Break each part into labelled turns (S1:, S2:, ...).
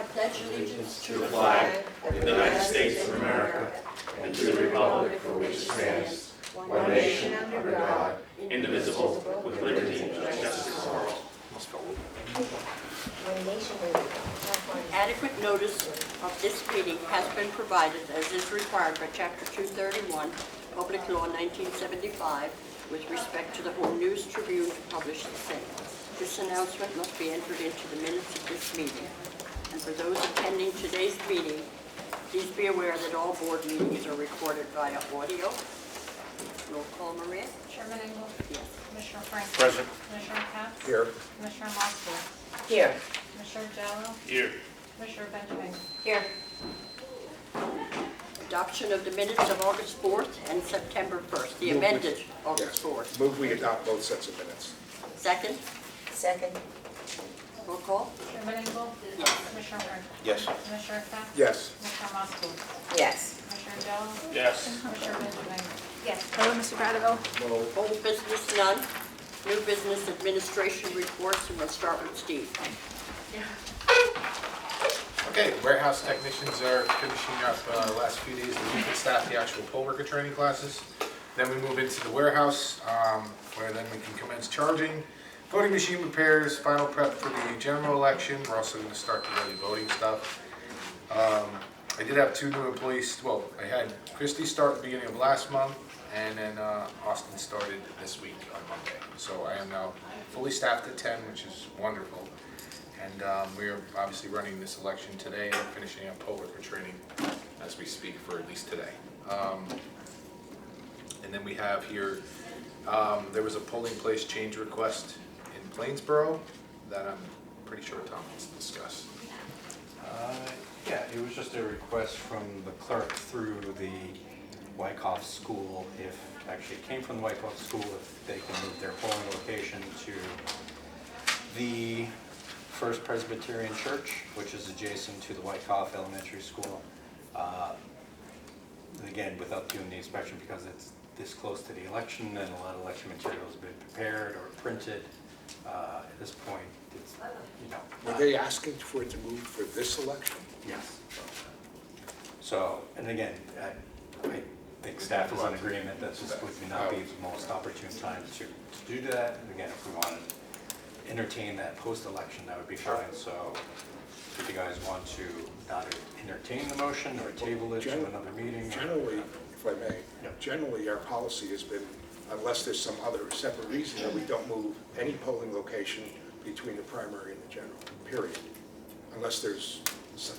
S1: I pledge allegiance
S2: to the flag of the United States of America and to the republic for which it stands, one nation under God, indivisible, with liberty and justice for all.
S1: Adequate notice of this meeting has been provided as is required by Chapter 231, Public Law 1975, with respect to the Home News Tribune to publish the same. This announcement must be entered into the minutes of this meeting. And for those attending today's meeting, please be aware that all board meetings are recorded via audio. Roll call, Maria.
S3: Chairman Engel?
S1: Yes.
S3: Commissioner Franklin?
S2: Present.
S3: Commissioner Katz?
S2: Here.
S3: Commissioner Moskowitz?
S4: Here.
S3: Commissioner Jallo?
S2: Here.
S3: Commissioner Benjamin?
S4: Here.
S1: Adoption of the minutes of August 4th and September 1st, the amended August 4th.
S5: Move we adopt both sets of minutes.
S1: Second,
S4: Second.
S1: roll call.
S3: Chairman Engel?
S1: Yes.
S3: Commissioner Franklin?
S2: Yes.
S3: Commissioner Katz?
S5: Yes.
S3: Commissioner Moskowitz?
S4: Yes.
S3: Commissioner Jallo?
S2: Yes.
S3: Commissioner Benjamin?
S4: Yes.
S3: Hello, Mr. Gradeville?
S1: Old business, none. New business administration reports, and we'll start with Steve.
S6: Okay, warehouse technicians are finishing up the last few days of the week to staff the actual poll worker training classes. Then we move into the warehouse, where then we can commence charging, voting machine repairs, final prep for the general election. We're also going to start the early voting stuff. I did have 2 new employees. Well, I had Christy start at the beginning of last month, and then Austin started this week on Monday. So I am now fully staffed at 10, which is wonderful. And we're obviously running this election today and finishing up poll worker training as we speak for at least today. And then we have here, there was a polling place change request in Plainsboro that I'm pretty sure Tom wants to discuss.
S7: Yeah, it was just a request from the clerk through the Wyckoff School, actually it came from the Wyckoff School, if they can move their polling location to the First Presbyterian Church, which is adjacent to the Wyckoff Elementary School. Again, without doing the inspection, because it's this close to the election and a lot of election materials have been prepared or printed. At this point, it's,
S5: Were they asking for it to move for this election?
S7: Yes. So, and again, I think staff is in agreement that this would not be the most opportune time to do that. And again, if we want to entertain that post-election, that would be fine. So if you guys want to not entertain the motion or table it to another meeting.
S5: Generally, if I may,
S7: Yep.
S5: generally our policy has been, unless there's some other separate reason, that we don't move any polling location between the primary and the general, period. Unless there's some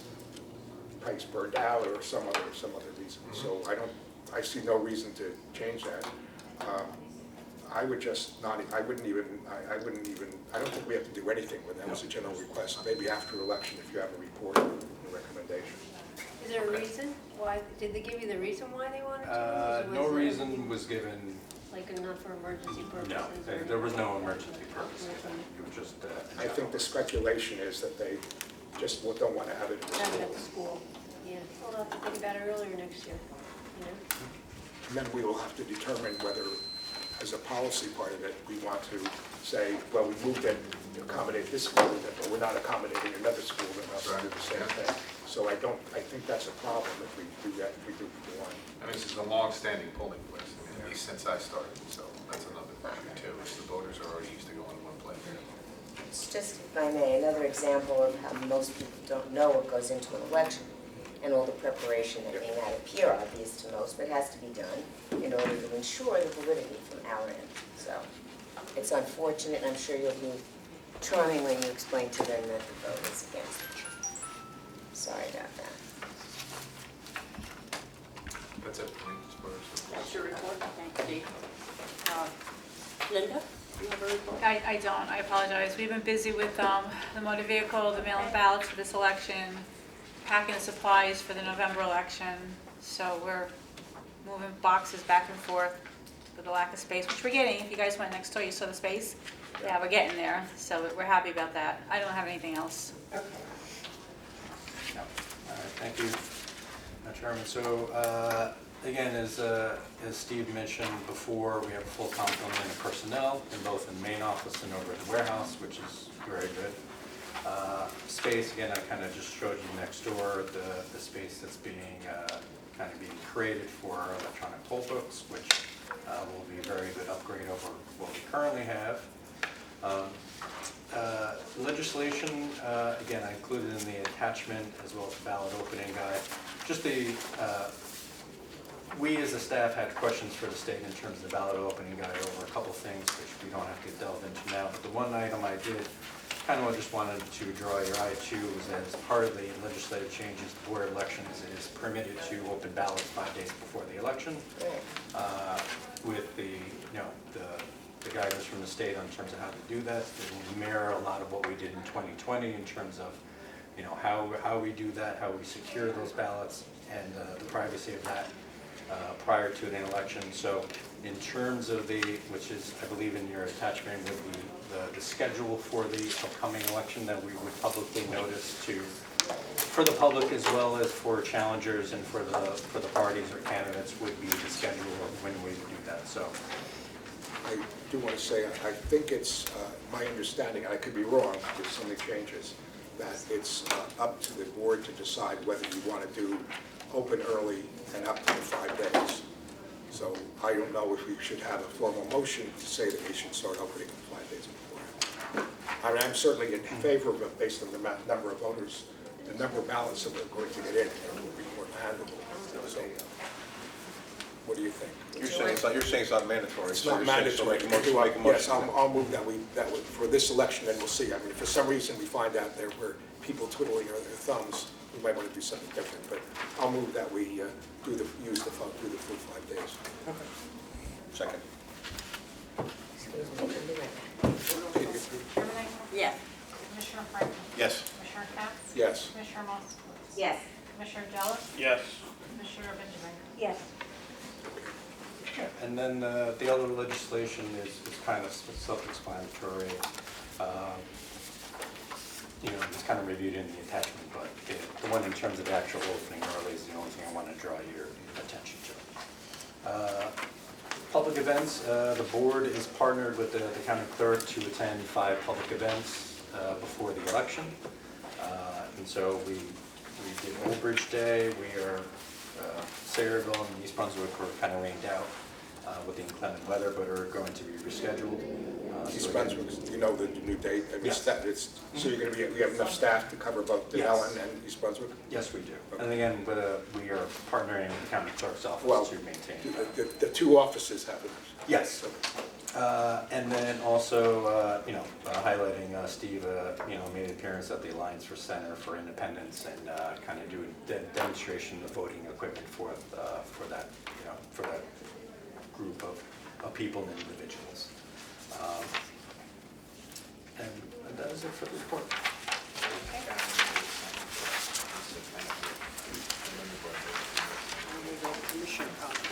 S5: pipes burned out or some other reason. So I see no reason to change that. I would just not, I don't think we have to do anything when that was a general request. Maybe after election, if you have a report or a recommendation.
S8: Is there a reason why, did they give you the reason why they wanted to?
S7: No reason was given.
S8: Like not for emergency purposes?
S7: No, there was no emergency purpose. It was just.
S5: I think the speculation is that they just don't want to have it in the
S8: Not at the
S5: school.
S8: school, yeah. We'll have to think about it earlier next year, you know?
S5: And then we will have to determine whether, as a policy part of it, we want to say, well, we moved it to accommodate this school, but we're not accommodating another school, then we'll have to do the same thing. So I think that's a problem if we do that, if we do one.
S6: And this is a long-standing polling place, at least since I started. So that's another issue too, is the voters are already used to going to one place.
S4: It's just, if I may, another example of how most people don't know what goes into an election and all the preparation that may not appear obvious to most, but has to be done in order to ensure the validity from our end. So it's unfortunate, and I'm sure you'll be charming when you explain to them that the vote is against it. Sorry about that.
S6: That's it for me, as far as.
S1: That's your report. Thank you, Steve. Linda, you have a report?
S3: I don't, I apologize. We've been busy with the motor vehicle, the mail-in ballots for this election, packing the supplies for the November election. So we're moving boxes back and forth with the lack of space, which we're getting. If you guys went next door, you saw the space. Yeah, we're getting there. So we're happy about that. I don't have anything else.
S1: Okay.
S7: No. All right, thank you, Chairman. So again, as Steve mentioned before, we have a full complement of personnel in both in the main office and over at the warehouse, which is very good. Space, again, I kind of just showed you next door, the space that's being, kind of being created for our electronic poll books, which will be a very good upgrade over what we currently have. Legislation, again, I included in the attachment as well as the ballot opening guide. Just we as a staff had questions for the state in terms of the ballot opening guide over a couple things, which we don't have to delve into now. But the one item I did kind of just wanted to draw your eye to was that as part of the legislative changes, the board of elections is permitted to open ballots 5 days before the election. With the guidance from the state on terms of how to do that. It will mirror a lot of what we did in 2020 in terms of, how we do that, how we secure those ballots, and the privacy of that prior to an election. So in terms of which is, I believe in your attachment, would be the schedule for the upcoming election that we would publicly notice for the public as well as for challengers and for the parties or candidates would be the schedule of when we would do that. So
S5: I do want to say, I think it's my understanding, and I could be wrong, because so many changes, that it's up to the board to decide whether you want to do open early and up to the 5 days. So I don't know if we should have a formal motion to say that we should start opening 5 days before. I mean, I'm certainly in favor of it based on the number of voters, the number of ballots that we're going to get in, and it will be more handleable. So, what do you think?
S9: You're saying it's not mandatory.
S5: It's
S9: so
S5: not
S9: you're saying- so
S5: mandatory.
S9: make a motion.
S5: Yes, I'll move that for this election, and we'll see. I mean, if for some reason we find out there were people twiddling their thumbs, we might want to do something different, but I'll move that we do the full 5 days.
S9: Second.
S4: Excuse me, I'll be right back.
S8: Chairman Ito?
S1: Yes.
S8: Commissioner Franklin?
S9: Yes.
S8: Commissioner Katz?
S5: Yes.
S8: Commissioner Moskowitz?
S4: Yes.
S8: Commissioner Jellis?
S2: Yes.
S8: Commissioner Benjamin? Yes.
S7: and then the other legislation is kind of self-explanatory. It's kind of reviewed in the attachment, but the one in terms of the actual opening early is the only thing I want to draw your attention to. Public events, the board is partnered with the county clerk to attend 5 public events before the election. And so we did Old Bridge Day, we are, Sayreville and East Brunswick were kind of rained out with the inclement weather, but are going to be rescheduled.
S5: East Brunswick, do you know the new date? I mean,
S7: Yes.
S5: So you're going to we have enough staff to cover both Denellen
S7: Yes.
S5: and East Brunswick?
S7: Yes, we do.
S5: Okay.
S7: And again, we are partnering with the county clerk's
S5: Well,
S7: office to maintain.
S5: The 2 offices have it.
S7: Yes. And then also, highlighting Steve, made an appearance at the Alliance for Center for Independence and kind of doing demonstration of voting equipment for that, for that group of people and individuals. And that is it for the report.
S1: Commissioner comments.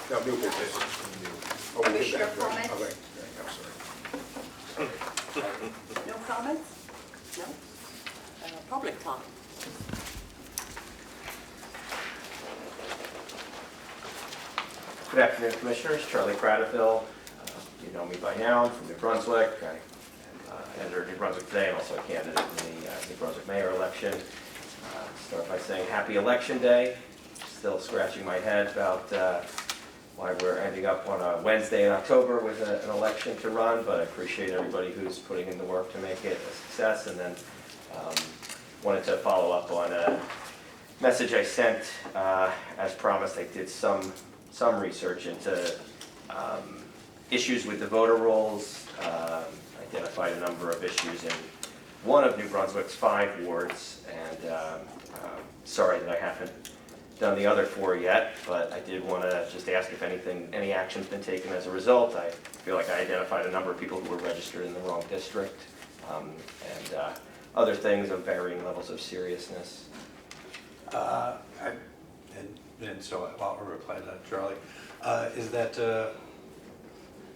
S5: No, new business. Oh, we did
S1: Commissioner
S5: that.
S1: comments?
S5: Okay, I'm sorry.
S1: No comments? No? Public comment?
S10: Good afternoon, Commissioners. Charlie Prattville. You know me by now. I'm from New Brunswick. I entered New Brunswick today. I'm also a candidate in the New Brunswick mayor election. Start by saying happy election day. Still scratching my head about why we're ending up on a Wednesday in October with an election to run, but I appreciate everybody who's putting in the work to make it a success. And then wanted to follow up on a message I sent. As promised, I did some research into issues with the voter rolls, identified a number of issues in one of New Brunswick's 5 wards, and sorry that I haven't done the other 4 yet, but I did want to just ask if any action's been taken as a result. I feel like I identified a number of people who were registered in the wrong district, and other things of varying levels of seriousness.
S7: And so I'll reply to that, Charlie, is that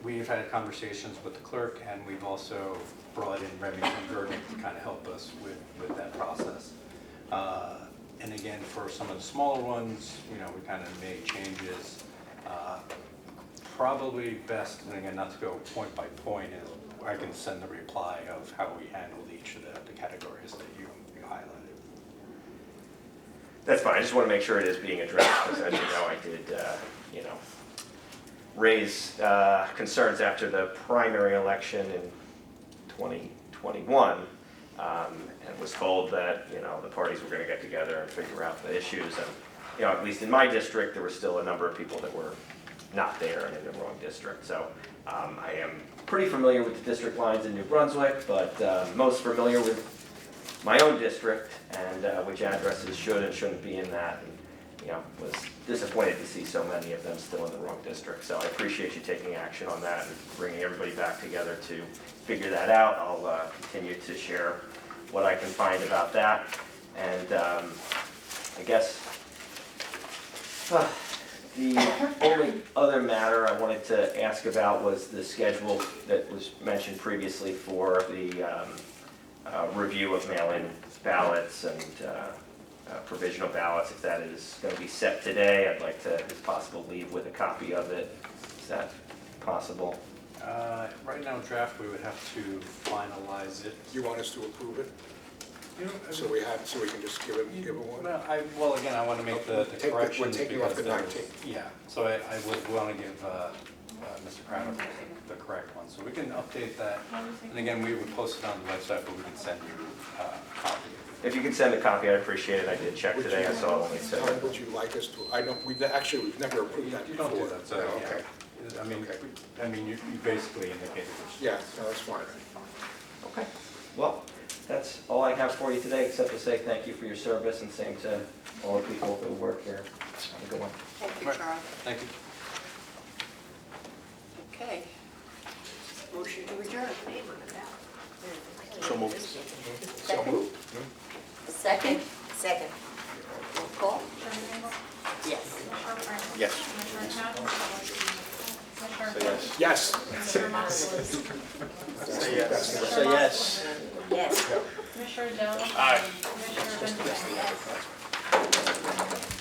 S7: we've had conversations with the clerk, and we've also brought in Remington Verdict to kind of help us with that process. And again, for some of the smaller ones, we kind of made changes. Probably best, and again, not to go point by point, is I can send the reply of how we handled each of the categories that you highlighted.
S10: That's fine, I just want to make sure it is being addressed, because as you know, I did, raise concerns after the primary election in 2021, and was told that, the parties were going to get together and figure out the issues, and, at least in my district, there were still a number of people that were not there and in the wrong district, so I am pretty familiar with the district lines in New Brunswick, but most familiar with my own district and which addresses should and shouldn't be in that, and was disappointed to see so many of them still in the wrong district. So I appreciate you taking action on that and bringing everybody back together to figure that out. I'll continue to share what I can find about that, and I guess the only other matter I wanted to ask about was the schedule that was mentioned previously for the review of mail-in ballots and provisional ballots. If that is going to be set today, I'd like to, if possible, leave with a copy of it. Is that possible?
S7: Right now, draft, we would have to finalize it.
S5: You want us to approve it? So we can just give it one?
S7: Well, again, I want to make the corrections.
S5: We're taking off the
S7: because
S5: 19th.
S7: Yeah, so I would want to give Mr. Crowder the correct one. So we can update that. And again, we would post it on the website, but we can send you a copy.
S10: If you can send a copy, I'd appreciate it. I did check today, I saw only
S5: How
S10: seven.
S5: would you like us to, I don't, we've never approved that
S7: You
S5: before.
S7: don't do that, so,
S5: Yeah, okay.
S7: yeah. I mean, you basically indicated which.
S5: Yeah, no, that's fine.
S10: Okay. Well, that's all I have for you today, except to say thank you for your service, and same to all the people who work here. Have a good one.
S1: Thank you,
S7: Right.
S1: Charlie.
S7: Thank you.
S1: Okay. Motion to adjourn.
S9: So moved.
S5: So moved.
S1: Second?
S4: Second.
S1: Roll call? Yes.
S9: Yes.
S5: Yes.
S9: Say yes. Say yes.
S4: Yes.
S3: Commissioner Jones?
S9: Aye.
S3: Commissioner Vincent?